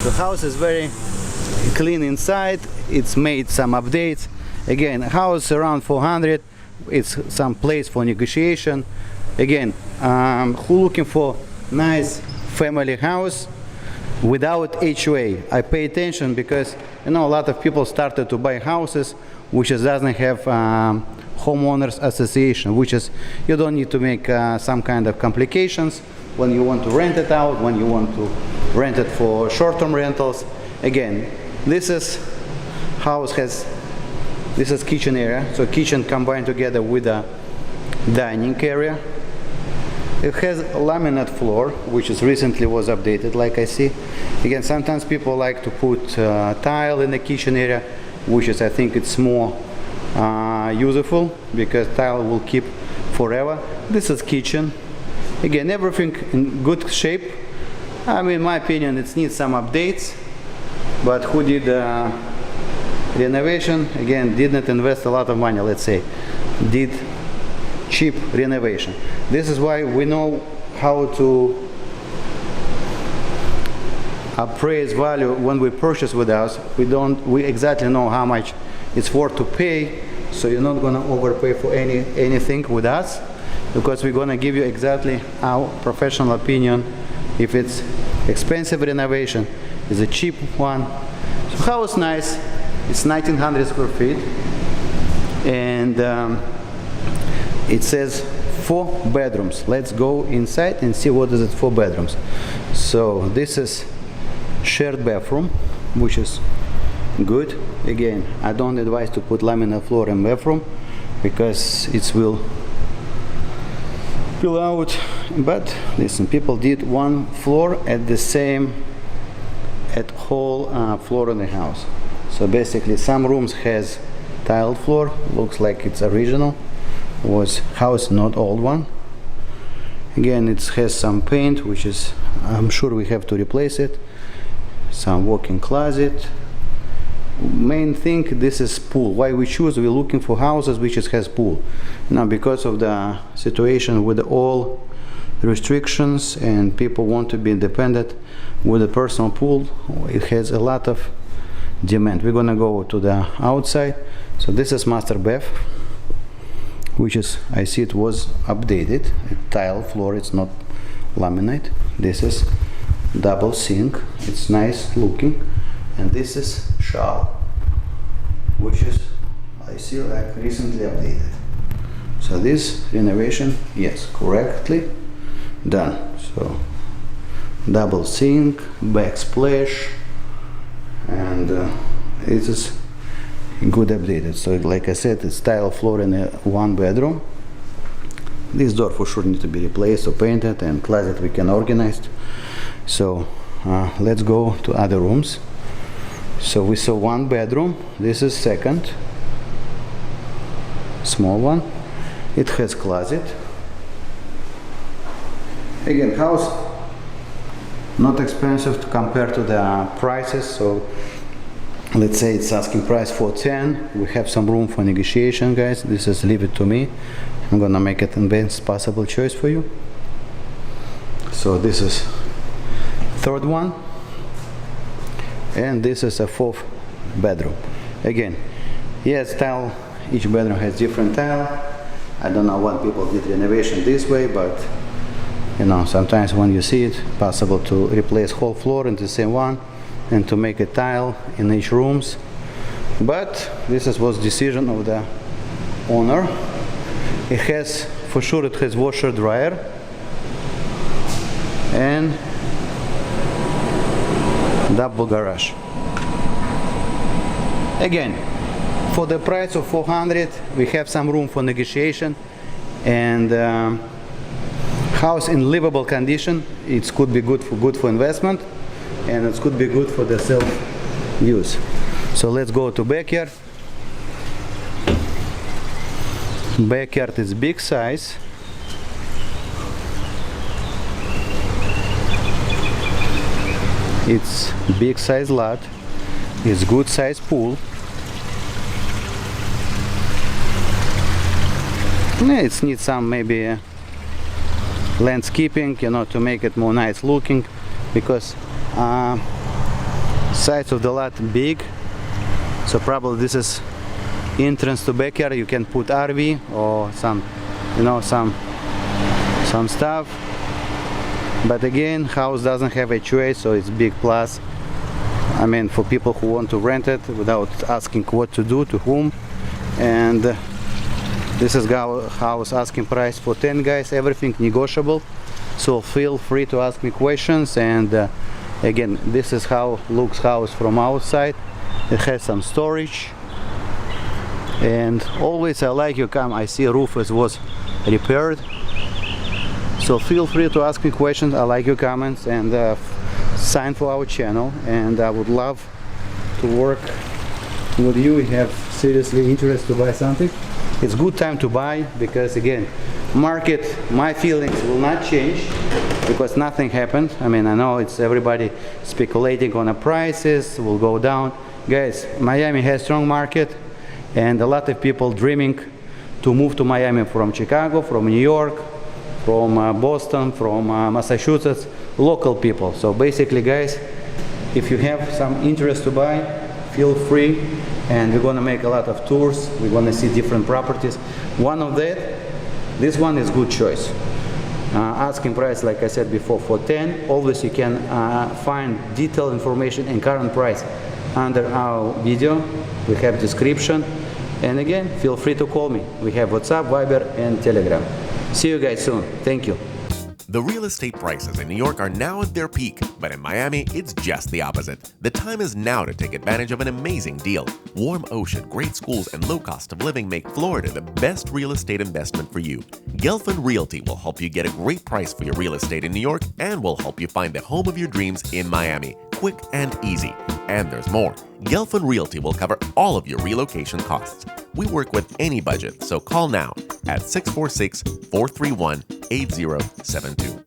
The house is very clean inside. It's made some updates. Again, house around 400. It's some place for negotiation. Again, who looking for nice family house without HOA? I pay attention because a lot of people started to buy houses which doesn't have homeowners association, which is you don't need to make some kind of complications when you want to rent it out, when you want to rent it for short-term rentals. Again, this is house has, this is kitchen area, so kitchen combined together with a dining area. It has a laminate floor, which is recently was updated, like I see. Again, sometimes people like to put tile in the kitchen area, which is, I think it's more useful because tile will keep forever. This is kitchen. Again, everything in good shape. I mean, in my opinion, it needs some updates, but who did renovation, again, didn't invest a lot of money, let's say, did cheap renovation. This is why we know how to appraise value when we purchase with us. We exactly know how much it's worth to pay, so you're not going to overpay for anything with us, because we're going to give you exactly our professional opinion if it's expensive renovation, is a cheap one. So house nice. It's 1900 square feet, and it says 4 bedrooms. Let's go inside and see what is it 4 bedrooms. So this is shared bathroom, which is good. Again, I don't advise to put laminate floor in bathroom because it will spill out. But listen, people did one floor at the same whole floor in the house. So basically some rooms has tiled floor, looks like it's original, was house not old one. Again, it has some paint, which is, I'm sure we have to replace it. Some walk-in closet. Main thing, this is pool. Why we choose, we're looking for houses which has pool. Now, because of the situation with all restrictions and people want to be independent with a personal pool, it has a lot of demand. We're gonna go to the outside. So this is master bath, which is, I see it was updated. Tile floor, it's not laminate. This is double sink, it's nice looking. And this is shower, which is, I see, like recently updated. So this renovation, yes, correctly done. So double sink, backsplash, and it is good updated. So like I said, it's tile floor in a 1 bedroom. This door for sure needs to be replaced or painted, and closet we can organize. So let's go to other rooms. So we saw 1 bedroom. This is second, small one. It has closet. Again, house not expensive to compare to the prices. So let's say it's asking price for 10. We have some room for negotiation, guys. This is leave it to me. I'm gonna make it the best possible choice for you. So this is 3rd one, and this is a 4th bedroom. Again, yes, tile, each bedroom has different tile. I don't know what people did renovation this way, but sometimes when you see it, possible to replace whole floor in the same one and to make a tile in each rooms. But this was decision of the owner. It has, for sure, it has washer dryer and double garage. Again, for the price of 400, we have some room for negotiation, and house in livable condition. It could be good for investment, and it could be good for the self use. So let's go to backyard. Backyard is big size. It's big size lot. It's good size pool. It needs some maybe landscaping, to make it more nice looking, because Size of the lot big, so probably this is entrance to backyard. You can put RV or some, some stuff. But again, house doesn't have HOA, so it's big plus. I mean, for people who want to rent it without asking what to do to whom. And this is house asking price for 10, guys. Everything negotiable, so feel free to ask me questions. And again, this is how looks house from outside. It has some storage, and always I like you come. I see roof was repaired, so feel free to ask me questions. I like your comments, and sign for our channel, and I would love to work with you. If you have seriously interest to buy something, it's good time to buy, because again, market, my feelings will not change because nothing happened. I mean, I know it's everybody speculating on the prices will go down. Guys, Miami has strong market, and a lot of people dreaming to move to Miami from Chicago, from New York, from Boston, from Massachusetts, local people. So basically, guys, if you have some interest to buy, feel free, and we're gonna make a lot of tours. We're gonna see different properties. One of that, this one is good choice. Asking price, like I said before, for 10. Always you can find detailed information and current price under our video. We have description, and again, feel free to call me. We have WhatsApp, Viber, and Telegram. See you guys soon. Thank you. The real estate prices in New York are now at their peak, but in Miami, it's just the opposite. The time is now to take advantage of an amazing deal. Warm ocean, great schools, and low cost of living make Florida the best real estate investment for you. Gelfand Realty will help you get a great price for your real estate in New York, and will help you find the home of your dreams in Miami, quick and easy. And there's more. Gelfand Realty will cover all of your relocation costs. We work with any budget, so call now at 646-431-8072.